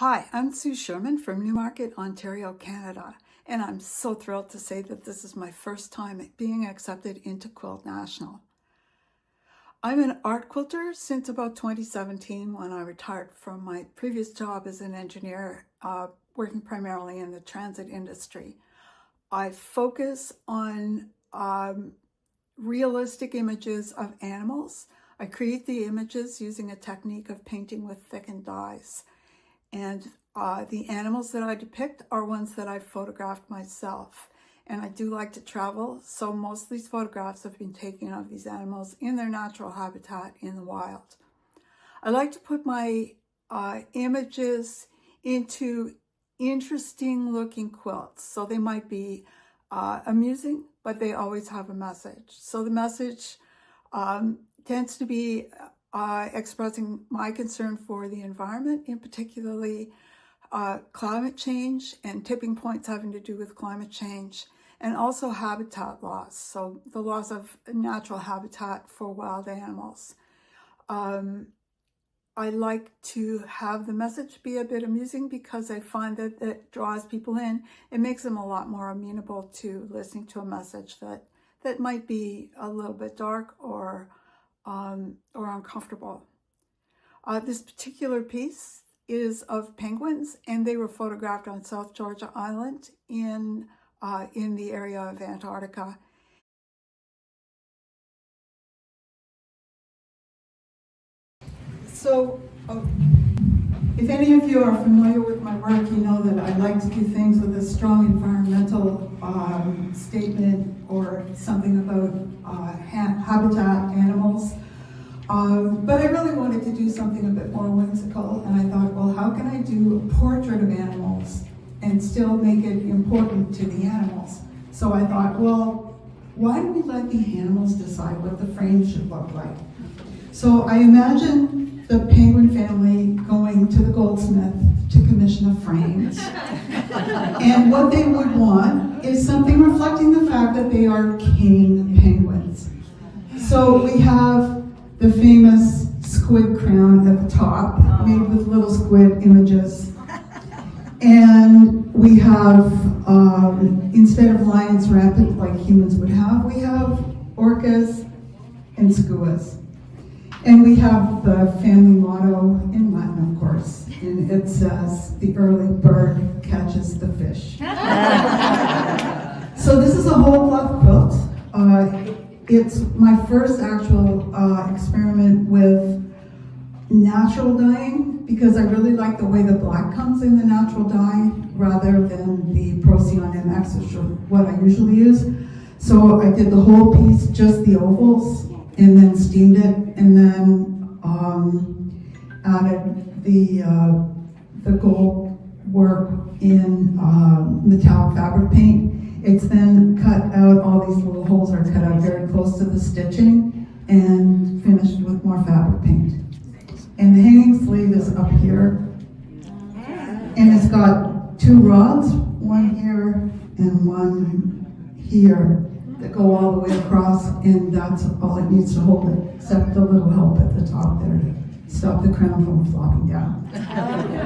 Hi, I'm Sue Sherman from Newmarket, Ontario, Canada, and I'm so thrilled to say that this is my first time being accepted into Quilt National. I'm an art quilter since about 2017 when I retired from my previous job as an engineer, working primarily in the transit industry. I focus on realistic images of animals. I create the images using a technique of painting with thickened dyes. And the animals that I depict are ones that I've photographed myself. And I do like to travel, so most of these photographs have been taken of these animals in their natural habitat in the wild. I like to put my images into interesting looking quilts. So they might be amusing, but they always have a message. So the message tends to be expressing my concern for the environment, in particularly climate change and tipping points having to do with climate change, and also habitat loss, so the loss of natural habitat for wild animals. I like to have the message be a bit amusing because I find that it draws people in. It makes them a lot more amenable to listening to a message that might be a little bit dark or uncomfortable. This particular piece is of penguins, and they were photographed on South Georgia Island in the area of Antarctica. So, if any of you are familiar with my work, you know that I like to do things with a strong environmental statement or something about habitat, animals. But I really wanted to do something a bit more whimsical, and I thought, well, how can I do a portrait of animals and still make it important to the animals? So I thought, well, why don't we let the animals decide what the frame should look like? So I imagined the penguin family going to the goldsmith to commission a frame. And what they would want is something reflecting the fact that they are king penguins. So we have the famous squid crown at the top, made with little squid images. And we have, instead of lions rampant like humans would have, we have orcas and skuas. And we have the family motto in Latin, of course, and it says, the early bird catches the fish. So this is a whole cloth quilt. It's my first actual experiment with natural dyeing, because I really like the way the black comes in the natural dye rather than the Procyon MX, which is what I usually use. So I did the whole piece, just the ovals, and then steamed it, and then added the gold work in metallic fabric paint. It's then cut out, all these little holes are cut out very close to the stitching and finished with more fabric paint. And the hanging sleeve is up here, and it's got two rods, one here and one here, that go all the way across, and that's all it needs to hold it, except the little help at the top there to stop the crown from flopping down.